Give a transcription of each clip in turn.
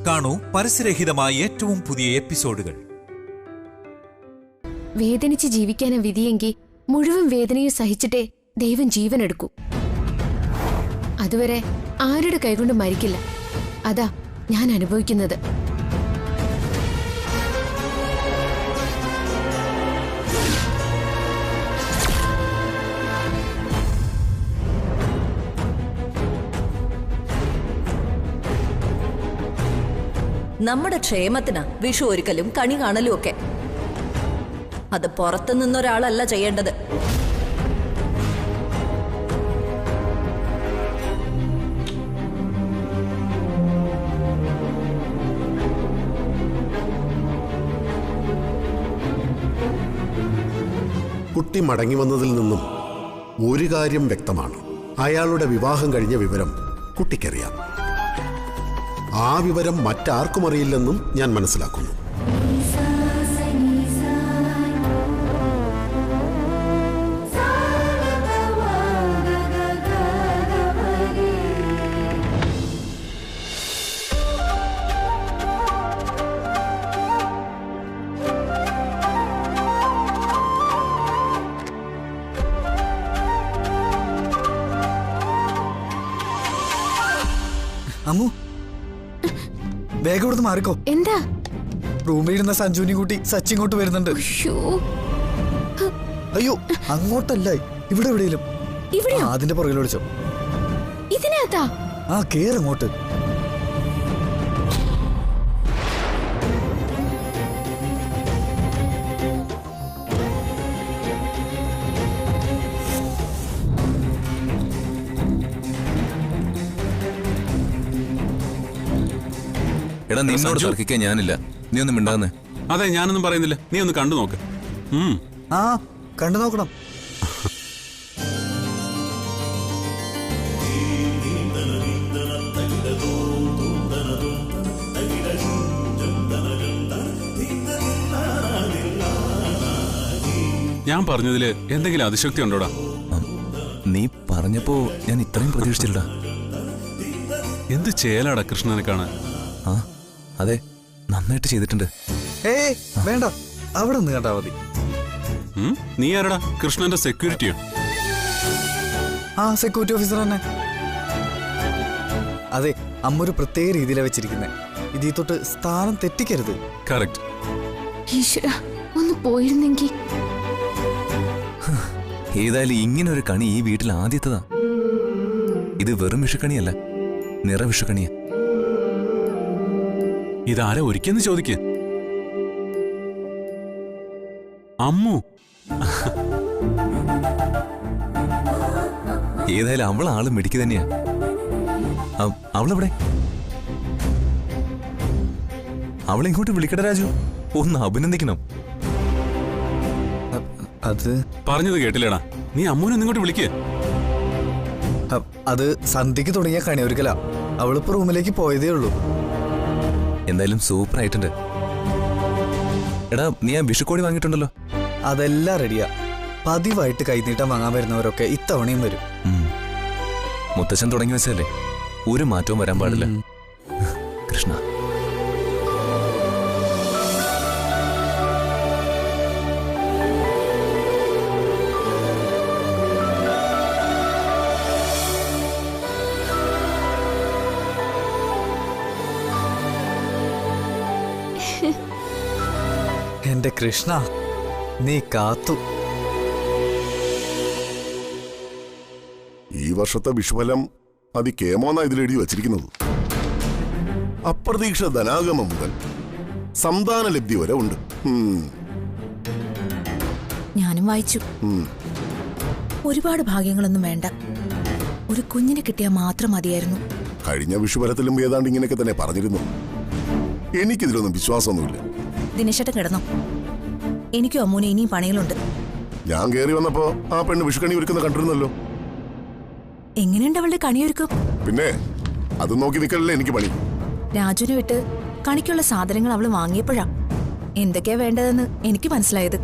കാണൂ പരസ്യരഹിതമായ ഏറ്റവും പുതിയ എപ്പിസോഡുകൾ. വേദനിച്ച് ജീവിക്കാനാ വിധിയെങ്കിൽ മുഴുവൻ വേദനയും സഹിച്ചിട്ടേ ദൈവം ജീവനെടുക്കൂ. അതുവരെ ആരുടെ കൈകൊണ്ട് മരിക്കില്ല. അതാ ഞാൻ അനുഭവിക്കുന്നത്. നമ്മുടെ ക്ഷേമത്തിന് വിഷു ഒരുക്കലും കണി കാണലും ഒക്കെ. അത് പുറത്തു നിന്നൊരാളല്ല ചെയ്യേണ്ടത്. കുട്ടി മടങ്ങി വന്നതിൽ നിന്നും ഒരു കാര്യം വ്യക്തമാണ്. അയാളുടെ വിവാഹം കഴിഞ്ഞ വിവരം കുട്ടിക്കറിയാം. ആ വിവരം മറ്റാർക്കും അറിയില്ലെന്നും ഞാൻ മനസ്സിലാക്കുന്നു. അമ്മു, വേഗം ഇവിടുന്ന് മാറിക്കോ. എന്താ? റൂമിലിരുന്ന സഞ്ജുവിനെ കൂട്ടി സച്ചി ഇങ്ങോട്ട് വരുന്നുണ്ട്. അയ്യോ, അങ്ങോട്ടല്ല, ഇവിടെ എവിടെയും. അതിന്റെ പുറകിൽ വിളിച്ചോ. ഇതിനകത്താ? ആ, കേറങ്ങോട്ട്. എടാ, നിന്നോട് തർക്കിക്കാൻ ഞാനില്ല. നീ ഒന്നും മിണ്ടാന്നേ. അതെ, ഞാനൊന്നും പറയുന്നില്ല. നീ ഒന്ന് കണ്ടു നോക്ക്. ആ, കണ്ടു നോക്കണം. ഞാൻ പറഞ്ഞതില് എന്തെങ്കിലും അതിശക്തി ഉണ്ടോടാ? നീ പറഞ്ഞപ്പോ ഞാൻ ഇത്രയും പ്രതീക്ഷിച്ചില്ലടാ. എന്ത് ചേലാടാ കൃഷ്ണനെ കാണാൻ. ആ, അതെ, നന്നായിട്ട് ചെയ്തിട്ടുണ്ട്. ഏയ് വേണ്ട, അവിടെ നിന്ന് കേട്ടാ മതി. നീ ആരടാ? കൃഷ്ണന്റെ സെക്യൂരിറ്റിയോ? ആ, സെക്യൂരിറ്റി ഓഫീസർ തന്നെ. അതെ, അമ്മ ഒരു പ്രത്യേക രീതിയിലാണ് വെച്ചിരിക്കുന്നത്. ഇതിൽ തൊട്ട് സ്ഥാനം തെറ്റിക്കരുത്. കറക്റ്റ്. ഈശ്വരാ, ഒന്ന് പോയിരുന്നെങ്കിൽ. ഏതായാലും ഇങ്ങനെ ഒരു കണി ഈ വീട്ടിൽ ആദ്യത്തതാ. ഇത് വെറും വിഷുക്കണിയല്ല, നിറവിഷുക്കണിയാ. ഇതാരാ ഒരുക്കിയെന്ന് ചോദിക്ക്. അമ്മു. ഏതായാലും അവളാള് മിടിക്ക് തന്നെയാ. അവളെവിടെ? അവളെ ഇങ്ങോട്ട് വിളിക്കട്ടെ രാജു, ഒന്ന് അഭിനന്ദിക്കണം. അത് പറഞ്ഞത് കേട്ടില്ലേടാ? നീ അമ്മുനെ ഇങ്ങോട്ട് വിളിക്ക്. അത് സന്ധ്യക്ക് തുടങ്ങിയ കണിയൊരുക്കലാ. അവളിപ്പോ റൂമിലേക്ക് പോയതേ ഉള്ളൂ. എന്തായാലും സൂപ്പർ ആയിട്ടുണ്ട്. എടാ, നീ ആ വിഷുക്കോടി വാങ്ങിയിട്ടുണ്ടല്ലോ? അതെല്ലാം റെഡിയാ. പതിവായിട്ട് കൈനീട്ടം വാങ്ങാൻ വരുന്നവരൊക്കെ ഇത്തവണയും വരും. മുത്തച്ഛൻ തുടങ്ങി വെച്ചല്ലേ, ഒരു മാറ്റവും വരാൻ പാടില്ല. കൃഷ്ണ, എന്റെ കൃഷ്ണ, നീ കാത്തു. ഈ വർഷത്തെ വിഷുഫലം അതികേമോന്നാ ഇതിലെഴുതി വച്ചിരിക്കുന്നത്. അപ്രതീക്ഷിത ധനാഗമം മുതൽ സന്താന ലബ്ധി വരെ ഉണ്ട്. ഞാനും വായിച്ചു. ഒരുപാട് ഭാഗ്യങ്ങളൊന്നും വേണ്ട, ഒരു കുഞ്ഞിനെ കിട്ടിയാൽ മാത്രം മതിയായിരുന്നു. കഴിഞ്ഞ വിഷുഫലത്തിലും ഏതാണ്ട് ഇങ്ങനെയൊക്കെ തന്നെ പറഞ്ഞിരുന്നു. എനിക്കിതിലൊന്നും വിശ്വാസമൊന്നുമില്ല. ദിനേശേട്ടൻ കിടന്നോ? എനിക്കും അമ്മൂനെ ഇനിയും പണികളുണ്ട്. ഞാൻ കയറി വന്നപ്പോ ആ പെണ്ണ് വിഷുക്കണി ഒരുക്കുന്ന കണ്ടിരുന്നല്ലോ. എങ്ങനെയുണ്ട് അവളുടെ കണിയൊരുക്കും? പിന്നെ അത് നോക്കി നിൽക്കലല്ലേ എനിക്ക് പണി. രാജുവിനെ വിട്ട് കണിക്കുള്ള സാധനങ്ങൾ അവള് വാങ്ങിയപ്പോഴാ എന്തൊക്കെയാ വേണ്ടതെന്ന് എനിക്ക് മനസ്സിലായത്.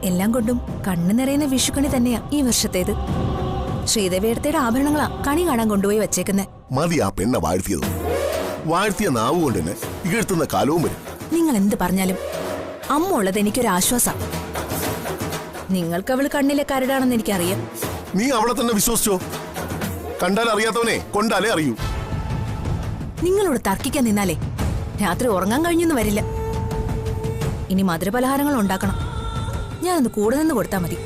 എല്ലാം കൊണ്ടും കണ്ണു നിറയുന്ന വിഷുക്കണി തന്നെയാ ഈ വർഷത്തേത്. ശ്രീദേവിയടുത്തയുടെ ആഭരണങ്ങളാ കണി കാണാൻ കൊണ്ടുപോയി വച്ചേക്കുന്നേ. മതി ആ പെണ്ണ വാഴ്ത്തിയത്. വാഴ്ത്തിയ നാവ് കൊണ്ട് തന്നെ ഇകഴ്ത്തുന്ന കാലവും വരും. നിങ്ങൾ എന്ത് പറഞ്ഞാലും അമ്മ ഉള്ളത് എനിക്കൊരു ആശ്വാസം. നിങ്ങൾക്ക് അവള് കണ്ണിലെ കരടാണെന്ന് എനിക്കറിയാം. നീ അവളെ തന്നെ വിശ്വസിച്ചോ? കണ്ടാൽ അറിയാത്തവനെ കൊണ്ടാലേ അറിയൂ. നിങ്ങളോട് തർക്കിക്കാൻ നിന്നാലേ രാത്രി ഉറങ്ങാൻ കഴിഞ്ഞൊന്നും വരില്ല. ഇനി മധുരപലഹാരങ്ങൾ ഉണ്ടാക്കണം. ഞാനൊന്ന് കൂടെ നിന്ന് കൊടുത്താൽ മതി.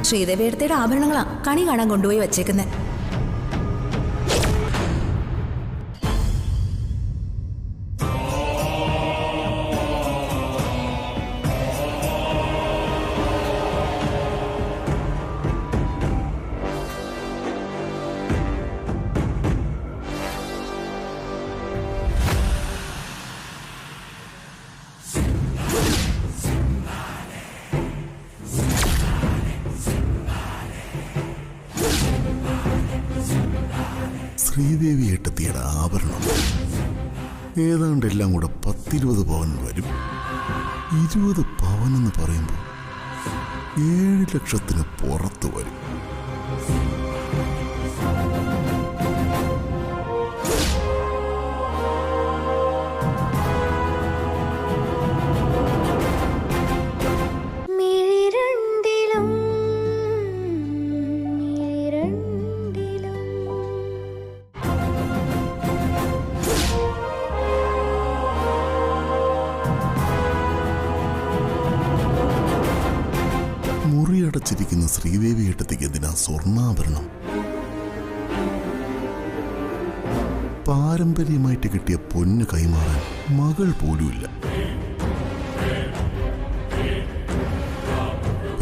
ശ്രീദേവിയടുത്തയുടെ ആഭരണങ്ങളാ കണി കാണാൻ കൊണ്ടുപോയി വച്ചേക്കുന്നത്. ശ്രീദേവി ഏട്ടത്തിയുടെ ആഭരണം ഏതാണ്ട് എല്ലാം കൂടെ 10-20 പവൻ വരും. 20 പവൻ എന്ന് പറയുമ്പോൾ 7 ലക്ഷത്തിന് പുറത്ത് വരും. മുറിയടച്ചിരിക്കുന്ന ശ്രീദേവി ഏട്ടത്തിക്ക് എന്തിനാ സ്വർണ്ണാഭരണം? പാരമ്പര്യമായിട്ട് കിട്ടിയ പൊന്ന് കൈമാറാൻ മകൾ പോലുമില്ല.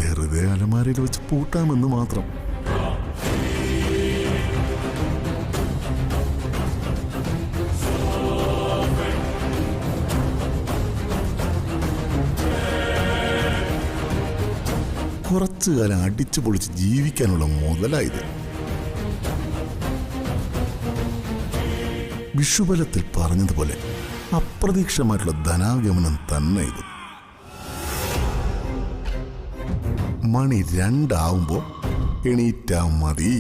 വെറുതെ അലമാരയിൽ വെച്ച് പൂട്ടാമെന്ന് മാത്രം. കുറച്ചു കാലം അടിച്ചു പൊളിച്ച് ജീവിക്കാനുള്ള മുതലായത്. വിഷുബലത്തിൽ പറഞ്ഞതുപോലെ അപ്രതീക്ഷിതമായിട്ടുള്ള ധനാഗമനം തന്നെ ഇത്. മണി 2 ആവുമ്പോ എണീറ്റാ മതി.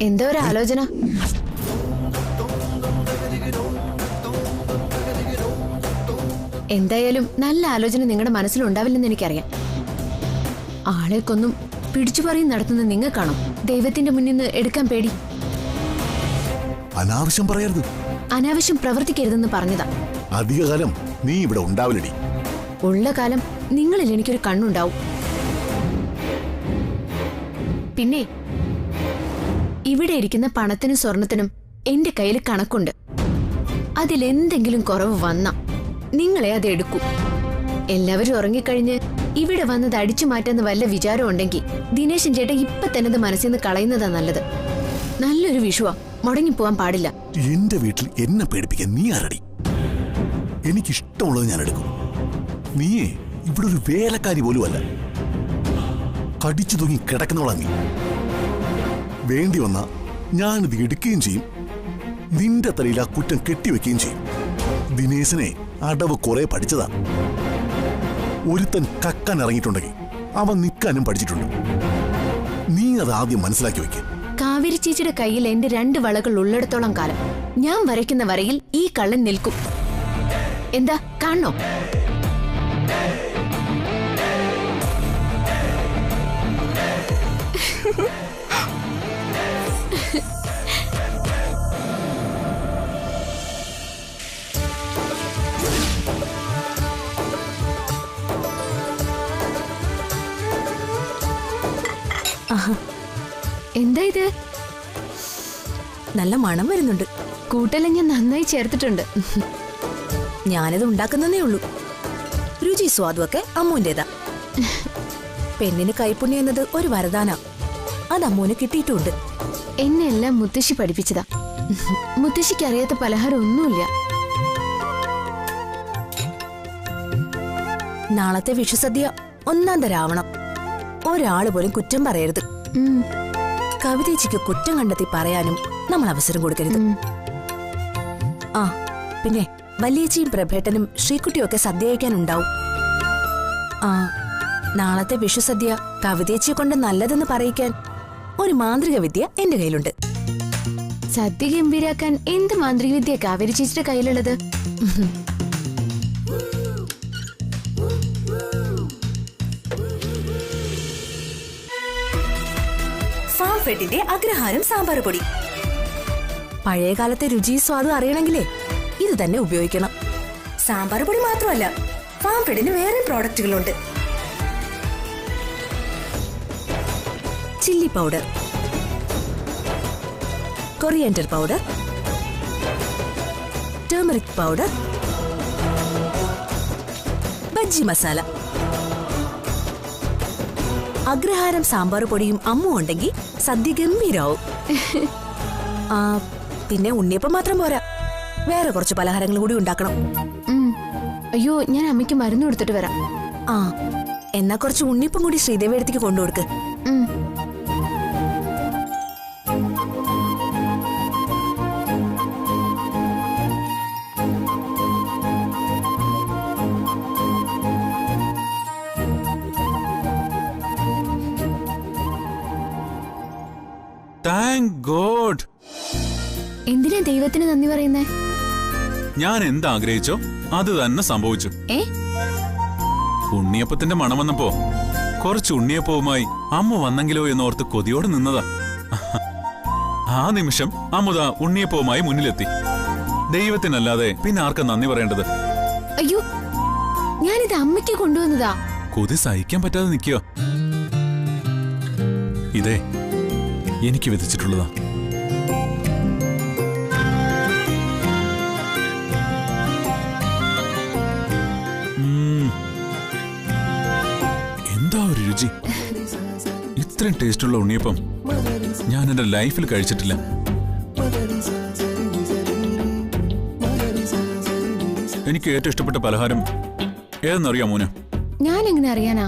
എന്താ ഒരു ആലോചന? എന്തായാലും നല്ല ആലോചന നിങ്ങളുടെ മനസ്സിലുണ്ടാവില്ലെന്ന് എനിക്കറിയാം. ആളെ കൊന്നും പിടിച്ചു പറയും നടത്തുന്ന നിങ്ങൾക്കാണോ ദൈവത്തിന്റെ മുന്നിൽ നിന്ന് എടുക്കാൻ പേടി? അനാവശ്യം പറയരുത്. അനാവശ്യം പ്രവർത്തിക്കരുതെന്ന് പറഞ്ഞതാ. അധികകാലം നീ ഇവിടെ ഉണ്ടാവില്ലടി. ഉള്ള കാലം നിങ്ങളിൽ എനിക്കൊരു കണ്ണുണ്ടാവും. പിന്നെ ഇവിടെ ഇരിക്കുന്ന പണത്തിനും സ്വർണത്തിനും എന്റെ കയ്യിൽ കണക്കുണ്ട്. അതിലെന്തെങ്കിലും കുറവ് വന്ന നിങ്ങളെ അത് എടുക്കൂ. എല്ലാവരും ഉറങ്ങിക്കഴിഞ്ഞ് ഇവിടെ വന്നത് അടിച്ചു മാറ്റാന്ന് വല്ല വിചാരം ഉണ്ടെങ്കിൽ ദിനേശൻ ചേട്ടൻ ഇപ്പൊ തന്നെ ഇത് മനസ്സിൽ നിന്ന് കളയുന്നതാ നല്ലത്. നല്ലൊരു വിഷുവാ, മുടങ്ങിപ്പോവാൻ പാടില്ല. എന്റെ വീട്ടിൽ എന്നെ പേടിപ്പിക്കാൻ നീ ആരടി? എനിക്കിഷ്ടമുള്ളത് ഞാൻ എടുക്കും. നീയേ ഇവിടെ ഒരു വേലക്കാരി പോലും അല്ല. കടിച്ചു തൂങ്ങി കിടക്കുന്നവളാ നീ. വേണ്ടി വന്നാ ഞാനിത് എടുക്കുകയും ചെയ്യും. നിന്റെ തലയിൽ ആ കുറ്റം കെട്ടിവെക്കുകയും ചെയ്യും. ദിനേശനെ അടവ് കുറെ പഠിച്ചതാ. ഒരുത്തൻ കക്കാൻ ഇറങ്ങിയിട്ടുണ്ടെങ്കിൽ അവൻ നിൽക്കാനും പഠിച്ചിട്ടുണ്ട്. നീ അത് ആദ്യം മനസ്സിലാക്കി വെക്ക. കാവേരി ചേച്ചിയുടെ കയ്യിൽ എന്റെ 2 വളകൾ ഉള്ളിടത്തോളം കാലം ഞാൻ വരയ്ക്കുന്ന വരയിൽ ഈ കള്ളൻ നിൽക്കും. എന്താ കാണണോ? എന്താ ഇത്? നല്ല മണം വരുന്നുണ്ട്. കൂട്ടെല്ലാം ഞാൻ നന്നായി ചേർത്തിട്ടുണ്ട്. ഞാനിത് ഉണ്ടാക്കുന്നതേ ഉള്ളൂ. രുചി സ്വാദുമൊക്കെ അമ്മുവിൻ്റെതാ. പെണ്ണിന് കൈപ്പുണ്യം എന്നത് ഒരു വരദാനാ. അത് അമ്മുവിന് കിട്ടിയിട്ടുമുണ്ട്. എന്നെ എല്ലാം മുത്തശ്ശി പഠിപ്പിച്ചതാ. മുത്തശ്ശിക്ക് അറിയാത്ത പലഹാരം ഒന്നുമില്ല. നാളത്തെ വിഷുസദ്യ 1 തരാവണം. ഒരാള് പോലും കുറ്റം പറയരുത്. കവിതേച്ചിക്ക് കുറ്റം കണ്ടെത്തി പറയാനും നമ്മൾ അവസരം കൊടുക്കരുത്. ആ പിന്നെ വലിയേച്ചിയും പ്രഭേട്ടനും ശ്രീകുട്ടിയും ഒക്കെ സദ്യ കഴിക്കാനുണ്ടാവും. ആ നാളത്തെ വിഷുസദ്യ കവിതേച്ചിയെ കൊണ്ട് നല്ലതെന്ന് പറയിക്കാൻ ഒരു മാന്ത്രിക വിദ്യ എന്റെ കയ്യിലുണ്ട്. സദ്യ ഗംഭീരാക്കാൻ എന്ത് മാന്ത്രിക വിദ്യ കാവേരി ചേച്ചിയുടെ കയ്യിലുള്ളത്? ഫാം ഫെഡിന്റെ അഗ്രഹാരം സാമ്പാർ പൊടി. പഴയ കാലത്തെ രുചിയും സ്വാദും അറിയണമെങ്കിലേ ഇത് തന്നെ ഉപയോഗിക്കണം. സാമ്പാർ പൊടി മാത്രമല്ല, ഫാം ഫെഡിന് വേറെ പ്രോഡക്റ്റുകളുണ്ട്. Chilli powder, coriander powder, turmeric powder, bajji masala. Agraharam sambar പൊടിയും അമ്മു ഉണ്ടെങ്കിൽ സദ്യ ഗംഭീരാവും. പിന്നെ ഉണ്ണിയപ്പം മാത്രം പോരാ, വേറെ കുറച്ച് പലഹാരങ്ങൾ കൂടി ഉണ്ടാക്കണം. അയ്യോ, ഞാൻ അമ്മയ്ക്ക് മരുന്ന് കൊടുത്തിട്ട് വരാം. എന്നാ കുറച്ച് ഉണ്ണിയപ്പം കൂടി ശ്രീദേവി അടുത്തേക്ക് കൊണ്ടുകൊടുക്ക്. Thank God. എന്തിനാ ദൈവത്തിന് നന്ദി പറയുന്നേ? ഞാൻ എന്താഗ്രഹിച്ചോ അത് തന്നെ സംഭവിച്ചു. ഉണ്ണിയപ്പത്തിന്റെ മണം വന്നപ്പോ കുറച്ച് ഉണ്ണിയപ്പവുമായി അമ്മ വന്നെങ്കിലോ എന്നോർത്ത് കൊതിയോട് നിന്നതാ. ആ നിമിഷം അമ്മുത ഉണ്ണിയപ്പവുമായി മുന്നിലെത്തി. ദൈവത്തിനല്ലാതെ പിന്നെ ആർക്കാ നന്ദി പറയേണ്ടത്? അയ്യോ, ഞാനിത് അമ്മയ്ക്ക് കൊണ്ടുവന്നതാ. കൊതി സഹിക്കാൻ പറ്റാതെ നിൽക്കോ? ഇതേ എനിക്ക് വിധിച്ചിട്ടുള്ളതാ. എന്താ ഒരു രുചി! ഇത്രയും ടേസ്റ്റുള്ള ഉണ്ണിയപ്പം ഞാൻ എന്റെ ലൈഫിൽ കഴിച്ചിട്ടില്ല. എനിക്ക് ഏറ്റവും ഇഷ്ടപ്പെട്ട പലഹാരം ഏതെന്നറിയാം മോനെ? ഞാൻ എങ്ങനെ അറിയാനാ?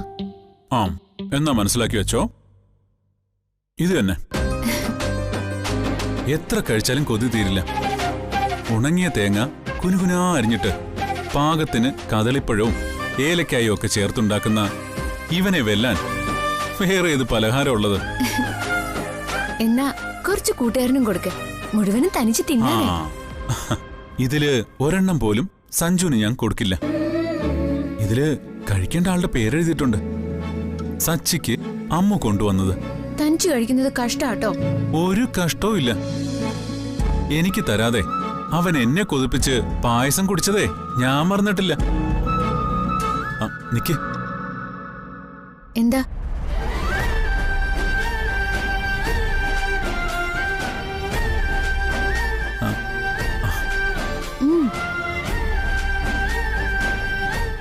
എന്നാ മനസ്സിലാക്കി വെച്ചോ, ഇത് തന്നെ. എത്ര കഴിച്ചാലും കൊതി തീരില്ല. ഉണങ്ങിയ തേങ്ങ കുനുകുനാ അരിഞ്ഞിട്ട് പാകത്തിന് കദളിപ്പഴവും ഏലക്കായും ഒക്കെ ചേർത്തുണ്ടാക്കുന്ന ഇവനെ വെല്ലാൻ വേറെ ഏത് പലഹാരം ഉള്ളത്? എന്നാ കുറച്ച് കൂട്ടുകാരനും കൊടുക്ക്, മുഴുവനും തനിച്ച് തിന്നാനേ. ഇതില് ഒരെണ്ണം പോലും സഞ്ജുവിന് ഞാൻ കൊടുക്കില്ല. ഇതില് കഴിക്കേണ്ട ആളുടെ പേരെഴുതിയിട്ടുണ്ട്. സച്ചിക്ക് അമ്മ കൊണ്ടുവന്നത്. തനിച്ച് കഴിക്കുന്നത് കഷ്ടാട്ടോ. ഒരു കഷ്ടവും ഇല്ല. എനിക്ക് തരാതെ അവൻ എന്നെ കൊതിപ്പിച്ച് പായസം കുടിച്ചതേ ഞാൻ മറന്നിട്ടില്ല. നിക്ക്. എന്താ?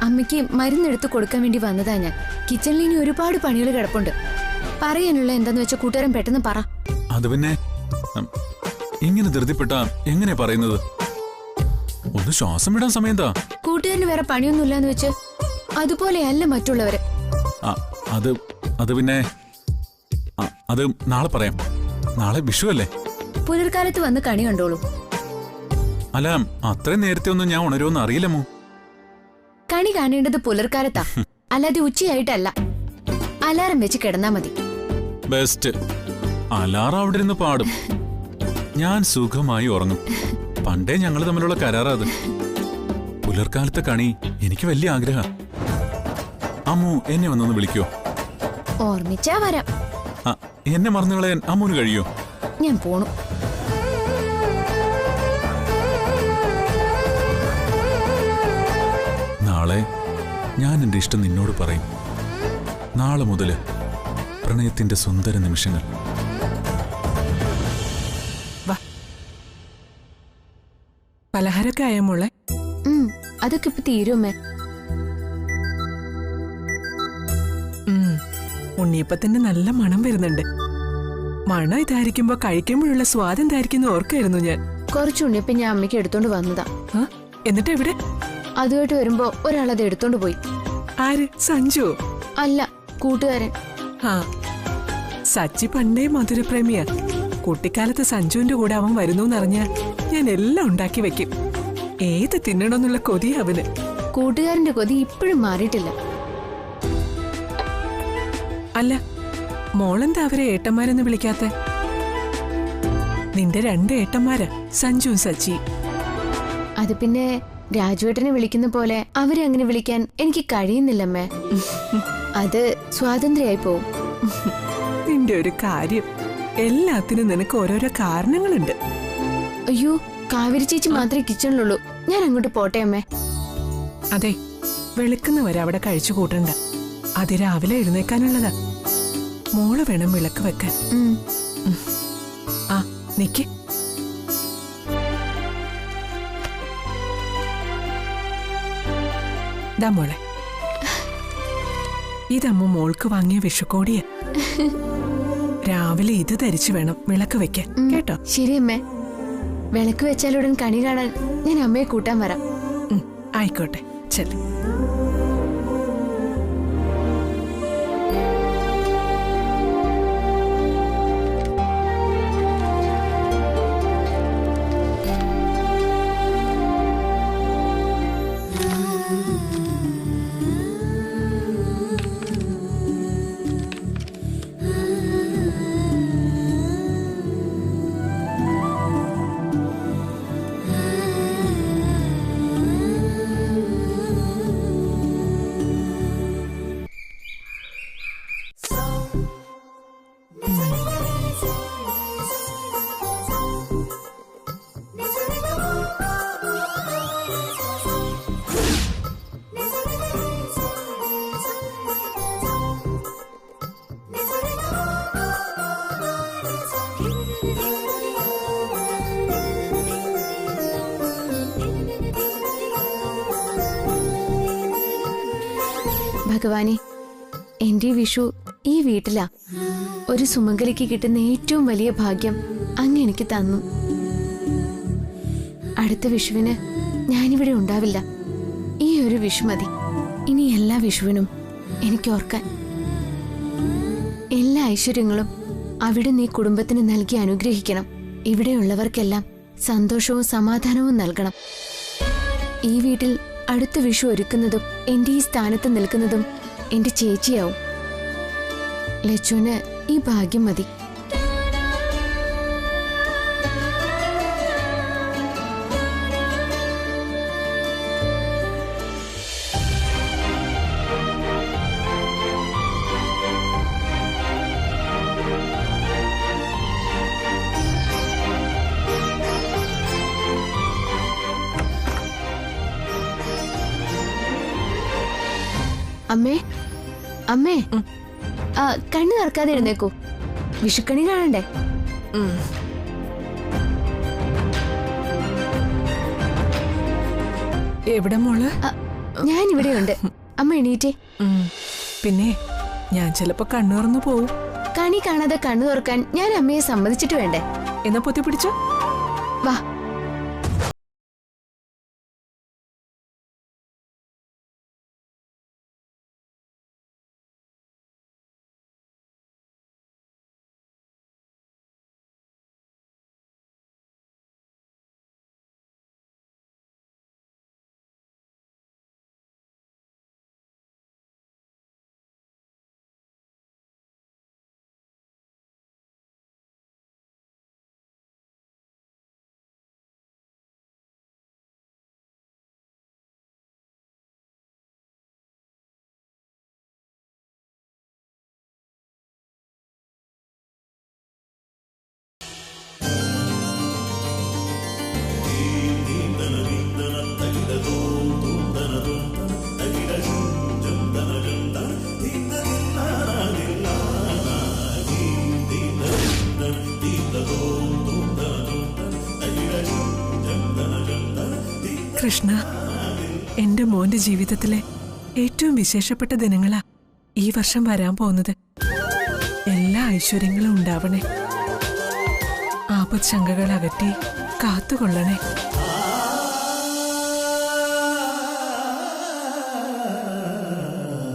അമ്മയ്ക്ക് മരുന്നെടുത്ത് കൊടുക്കാൻ വേണ്ടി വന്നതാ ഞാൻ. കിച്ചണിൽ ഇനി ഒരുപാട് പണികൾ കിടപ്പുണ്ട്. പറയാനുള്ള എന്താന്ന് വെച്ച കൂട്ടുകാരൻ പെട്ടെന്ന് പറ. അത് പിന്നെ ഇങ്ങനെ ധൃതിപ്പെട്ട എങ്ങനെ പറയുന്നത്? ഒന്ന് ശ്വാസം വിടാൻ സമയം എന്താ? കൂട്ടുകാരന് വേറെ പണിയൊന്നുമില്ലാന്ന് വെച്ച് അതുപോലെയല്ല മറ്റുള്ളവര്. അത് പിന്നെ അത് നാളെ പറയാം. നാളെ വിഷു അല്ലേ? പുലർക്കാലത്ത് വന്ന് കണി കണ്ടോളൂ. അല്ല, അത്രയും നേരത്തെ ഒന്നും ഞാൻ ഉണരുമെന്ന് അറിയില്ലമ്മോ. കണി കാണേണ്ടത് പുലർക്കാലത്താ, അല്ലാതെ ഉച്ചയായിട്ടല്ല. അലാറം വെച്ച് കിടന്നാ മതി. ബെസ്റ്റ്. അലാറം അവിടെ ഇരുന്ന് പാടും, ഞാൻ സുഖമായി ഉറങ്ങും. പണ്ടേ ഞങ്ങൾ തമ്മിലുള്ള കരാറാ അത്. പുലർക്കാലത്തെ കണി എനിക്ക് വലിയ ആഗ്രഹം. അമ്മു എന്നെ വന്നൊന്ന് വിളിക്കോ? ഓർമ്മിച്ചാ വരാം. എന്നെ മറന്നു കളയാൻ അമ്മുന് കഴിയോ? ഞാൻ പോണു. നാളെ ഞാൻ എന്റെ ഇഷ്ടം നിന്നോട് പറയും. നാളെ മുതല് പ്രണയത്തിന്റെ സുന്ദര നിമിഷങ്ങൾ. പലഹാരൊക്കെ ആയ മോളെ? അതൊക്കെ ഇപ്പൊ തീരുമേ. ഉണ്ണിയപ്പത്തിന്റെ നല്ല മണം വരുന്നുണ്ട്. മണം ഇതായിരിക്കുമ്പോ കഴിക്കുമ്പോഴുള്ള സ്വാദം ഇതായിരിക്കുന്ന ഓർക്കായിരുന്നു ഞാൻ. കുറച്ച് ഉണ്ണിയപ്പം ഞാൻ അമ്മയ്ക്ക് എടുത്തോണ്ട് വന്നതാ. എന്നിട്ട് എവിടെ? അതുമായിട്ട് വരുമ്പോ ഒരാളത് എടുത്തോണ്ട് പോയി. ആര്? സഞ്ജു? അല്ല, കൂട്ടുകാരൻ. സച്ചി പണ്ടേ മധുരപ്രേമിയാ. കുട്ടിക്കാലത്ത് സഞ്ജുവിന്റെ കൂടെ അവൻ വരുന്നു എന്നറിഞ്ഞാൽ ഞാൻ എല്ലാം ഉണ്ടാക്കി വെക്കും. ഏത് തിന്നണമെന്നുള്ള കൊതി അവന്. കൂട്ടുകാരന്റെ കൊതി ഇപ്പോഴും മാറിയിട്ടില്ല. അല്ല, മോളെന്താ അവരെ ഏട്ടന്മാരെന്ന് വിളിക്കാത്ത? നിന്റെ 2 ഏട്ടന്മാരാ, സഞ്ജുവും സച്ചി. അത് പിന്നെ രാജുവേട്ടനെ വിളിക്കുന്ന പോലെ അവരെ അങ്ങനെ വിളിക്കാൻ എനിക്ക് കഴിയുന്നില്ലമ്മേ. അത് സ്വാതന്ത്ര്യമായി പോവും. നിന്റെ ഒരു കാര്യം, എല്ലാത്തിനും നിനക്ക് ഓരോരോ കാരണങ്ങളുണ്ട്. അയ്യോ, കാവേരി ചേച്ചി മാത്രമേ കിച്ചണിലുള്ളൂ. ഞാൻ അങ്ങോട്ട് പോട്ടെ അമ്മേ. അതെ, വെളുക്കുന്നവരെ അവിടെ കഴിച്ചു കൂട്ടണ്ട. അത് രാവിലെ എഴുന്നേക്കാനുള്ളതാ. മോള് വേണം വിളക്ക് വെക്കാൻ. ആ നിക്ക്. ദാ മോളെ, ഇതമ്മ മോൾക്ക് വാങ്ങിയ വിഷുക്കോടിയ. രാവിലെ ഇത് ധരിച്ചു വേണം വിളക്ക് വെക്കാൻ, കേട്ടോ? ശരി അമ്മേ. വിളക്ക് വെച്ചാലുടൻ കണി കാണാൻ ഞാൻ അമ്മയെ കൂട്ടാൻ വരാം. ആയിക്കോട്ടെ, ചെല്ലു. ഭഗവാനെ, എന്റെ വിഷു ഈ വീട്ടിലാ. ഒരു സുമംഗലിക്ക് കിട്ടുന്ന ഏറ്റവും വലിയ ഭാഗ്യം അങ്ങ് എനിക്ക് തന്നു. അടുത്ത വിഷുവിന് ഞാനിവിടെ ഉണ്ടാവില്ല. ഈ ഒരു വിഷു മതി. ഇനി എല്ലാ വിഷുവിനും എനിക്ക് ഓർക്കാൻ. എല്ലാ ഐശ്വര്യങ്ങളും അവിടെ നീ കുടുംബത്തിന് നൽകി അനുഗ്രഹിക്കണം. ഇവിടെയുള്ളവർക്കെല്ലാം സന്തോഷവും സമാധാനവും നൽകണം. ഈ വീട്ടിൽ അടുത്ത വിഷു ഒരുക്കുന്നതും എന്റെ ഈ സ്ഥാനത്ത് നിൽക്കുന്നതും എന്റെ ചേച്ചിയാവും. ലച്ചുവിന് ഈ ഭാഗ്യം മതി. അമ്മേ, അമ്മേ, കണ്ണു തുറക്കാതെ എഴുന്നേക്കൂ. വിഷുക്കണി കാണണ്ടേ? എവിടെ മോള്? ഞാനിവിടെയുണ്ട്. അമ്മ എണീറ്റേ. പിന്നെ ഞാൻ ചിലപ്പോ കണ്ണു തുറന്നു പോവും. കണി കാണാതെ കണ്ണു തുറക്കാൻ ഞാൻ അമ്മയെ സമ്മതിച്ചിട്ട് വേണ്ടേ? എന്നാ പൊത്തി പിടിച്ചോ. വാ. കൃഷ്ണ, എന്റെ മോന്റെ ജീവിതത്തിലെ ഏറ്റവും വിശേഷപ്പെട്ട ദിനങ്ങളാ ഈ വർഷം വരാൻ പോകുന്നത്. എല്ലാ ഐശ്വര്യങ്ങളും ഉണ്ടാവണേ. ആപത്ശങ്കകൾ അകറ്റി കാത്തുകൊള്ളണേ.